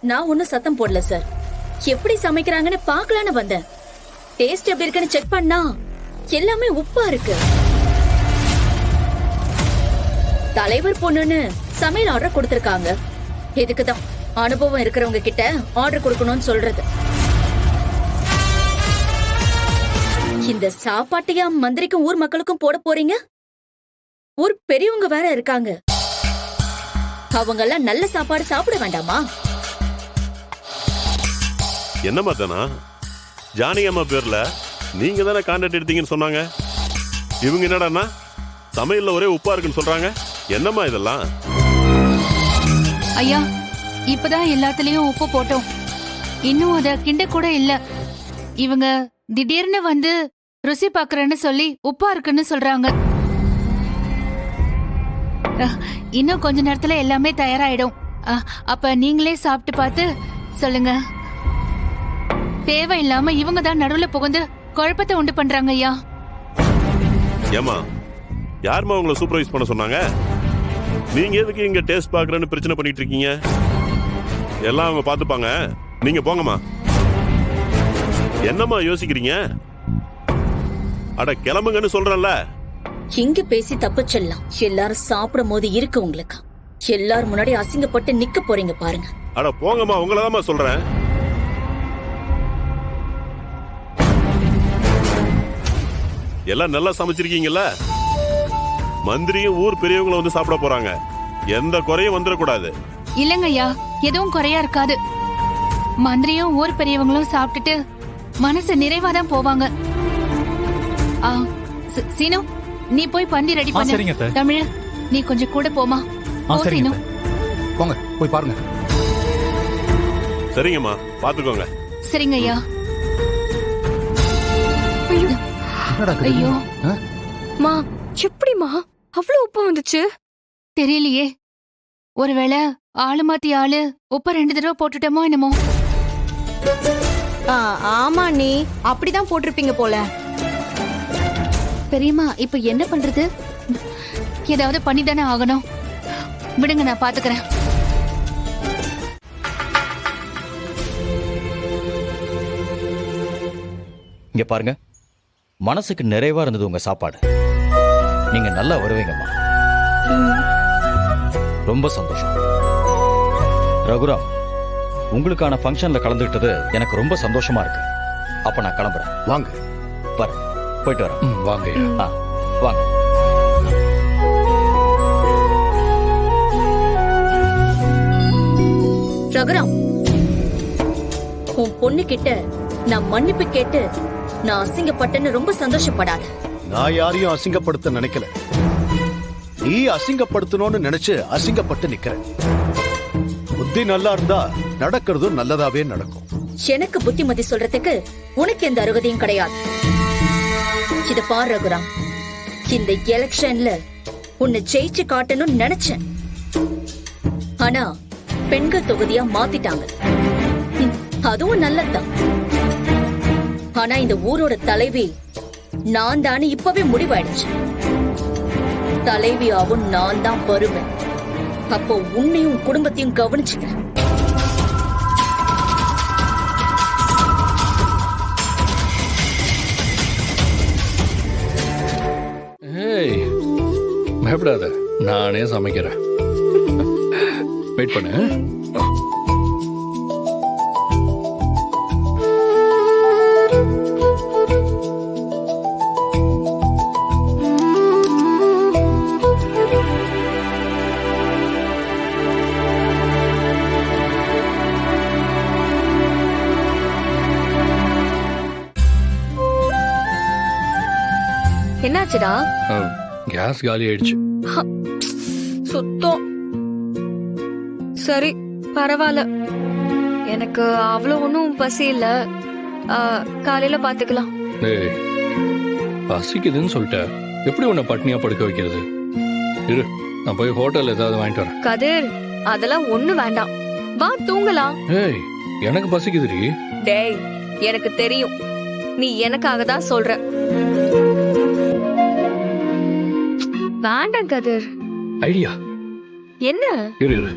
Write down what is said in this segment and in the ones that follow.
நான் ஒன்னும் சத்தம் போடல சார். எப்படி சமைக்கிறாங்கன்னு பாக்கலான்னு வந்தேன். டேஸ்ட் எப்படி இருக்குன்னு செக் பண்ணா எல்லாமே உப்பா இருக்கு. தலைவர் பொண்ணுன்னு சமையல் ஆர்டர் கொடுத்திருக்காங்க. இதுக்குதான் அனுபவம் இருக்கிறவங்க கிட்ட ஆர்டர் கொடுக்கணும்னு சொல்றது. இந்த சாப்பாட்டையா மந்திரிக்கும் ஊர் மக்களுக்கும் போட போறீங்க? ஊர் பெரியவங்க வேற இருக்காங்க. அவங்க எல்லாம் நல்ல சாப்பாடு சாப்பிட வேண்டாமா? என்னம்மா தானா ஜானகி அம்மா பேர்ல நீங்க தானே கான்ட்ராக்ட் எடுத்தீங்கன்னு சொன்னாங்க. இவங்க என்னடான்னா சமையல்ல ஒரே உப்பா இருக்குன்னு சொல்றாங்க. என்னம்மா இதெல்லாம்? ஐயா, இப்பதான் எல்லாத்துலயும் உப்பு போட்டோம். இன்னும் அத கிண்ட கூட இல்ல. இவங்க திடீர்னு வந்து ருசி பாக்குறேன்னு சொல்லி உப்பா இருக்குன்னு சொல்றாங்க. இன்னும் கொஞ்ச நேரத்துல எல்லாமே தயாராயிடும். அப்ப நீங்களே சாப்பிட்டு பார்த்து சொல்லுங்க. தேவையில்லாம இவங்க தான் நடுவுல புகுந்து குழப்பத்தை உண்டு பண்றாங்க ஐயா. ஏமா யாருமா உங்களை சூப்பர்வைஸ் பண்ண சொன்னாங்க? நீங்க எதுக்கு இங்க டேஸ்ட் பாக்குறேன்னு பிரச்சனை பண்ணிட்டு இருக்கீங்க? எல்லாம் அவங்க பாத்துப்பாங்க. நீங்க போங்கம்மா. என்னம்மா யோசிக்கிறீங்க? அட கிளம்புங்கன்னு சொல்றேன்ல. இங்க பேசி தப்பிச்சிடலாம். எல்லாரும் சாப்பிடும் போது இருக்கு உங்களுக்கு. எல்லாரும் முன்னாடி அசிங்கப்பட்டு நிக்க போறீங்க பாருங்க. அட போங்கம்மா, உங்களதாம்மா சொல்றேன். எல்லாம் நல்லா சமைச்சிருக்கீங்கல்ல? மந்திரியும் ஊர் பெரியவங்களும் வந்து சாப்பிட போறாங்க. எந்த குறையும் வந்துடக்கூடாது. இல்லங்க ஐயா, எதுவும் குறையா இருக்காது. மந்திரியும் ஊர் பெரியவங்களும் சாப்பிட்டுட்டு மனசு நிறைவாதான் போவாங்க. சீனு, நீ போய் பந்தி ரெடி பண்ணு. தமிழ், நீ கொஞ்சம் கூட போமா. சீனு, போங்க போய் பாருங்க. சரிங்கம்மா, பாத்துக்கோங்க. சரிங்க ஐயா. ஐயோ மா, எப்படிமா அவ்வளவு உப்பு வந்துச்சு? தெரியலையே. ஒருவேளை ஆளு மாத்தி ஆளு உப்ப 2 தடவை போட்டுட்டோமோ என்னமோ. ஆமா, நீ அப்படிதான் போட்டிருப்பீங்க போல. பெரியம்மா, இப்ப என்ன பண்றது? ஏதாவது பண்ணிதானே ஆகணும். விடுங்க, நான் பாத்துக்கிறேன். இங்க பாருங்க, மனசுக்கு நிறைவா இருந்தது உங்க சாப்பாடு. நீங்க நல்லா வருவீங்கம்மா. ரொம்ப சந்தோஷம். ரகுராம், உங்களுக்கான ஃபங்க்ஷன்ல கலந்துக்கிட்டது எனக்கு ரொம்ப சந்தோஷமா இருக்கு. அப்ப நான் கிளம்புறேன். வாங்க. வரேன், போயிட்டு வரேன். வாங்க. வாங்க. ரகுராம், உன் பொண்ணு கிட்ட நான் மன்னிப்பு கேட்டு நான் அசிங்கப்பட்டேன்னு ரொம்ப சந்தோஷப்படாத. நான் யாரையும் அசிங்கப்படுத்த நினைக்கல. நீ அசிங்கப்படுத்தணும்னு நினைச்சு அசிங்கப்பட்டு நிக்கிற. புத்தி நல்லா இருந்தா நடக்கிறதும் நல்லதாவே நடக்கும். எனக்கு புத்திமதி சொல்றதுக்கு உனக்கு எந்த அருகதையும் கிடையாது. இத பாரு ரகுராம், இந்த எலெக்ஷன்ல உன்னை ஜெயிச்சு காட்டணும்னு நினைச்சேன். ஆனா பெண்கள் தொகுதியா மாத்திட்டாங்க. அதுவும் நல்லதுதான். ஆனா இந்த ஊரோட தலைவி நான் தானே இப்பவே முடிவாயிடுச்சு. தலைவியாவும் நான் தான் வருவேன். அப்போ உன்னையும் குடும்பத்தையும் கவனிச்சுக்கிறேன். பயப்படாத, நானே சமைக்கிறேன். வெயிட் பண்ணு. என்னாச்சுடா? கேஸ் காலி ஆயிடுச்சு. சுத்தம். சரி, பரவாயில்ல. எனக்கு அவ்வளவு ஒன்னும் பசி இல்ல. காலையில பாத்துக்கலாம். டேய், பசிக்குதுன்னு சொல்லிட்ட, எப்படி உன்னை பட்னியா படுக்க வைக்கிறது? இரு, நான் போய் ஹோட்டல் ஏதாவது வாங்கிட்டு வரேன். கதிர், அதெல்லாம் ஒண்ணு வேண்டாம். வா தூங்கலாம். ஏய், எனக்கு பசிக்குதுடி. டேய், எனக்கு தெரியும் நீ எனக்காக தான் சொல்ற. வேண்டாம் கதிர். ஐடியா என்ன? இரு இரு.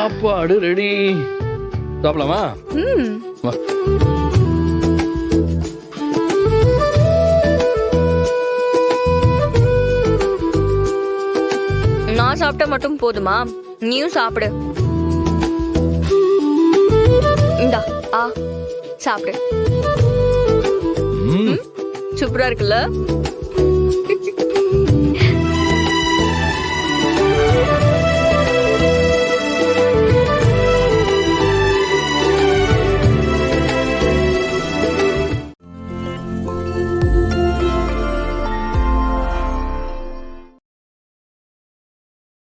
சாப்பாடு ரெடி. சாப்பிடலாமா? ம் வா. நான் சாப்பிட்டா மட்டும் போதுமா? நீயும் சாப்பிடு. இந்தா சாப்பிடு. ம் சூப்பரா இருக்குல்ல?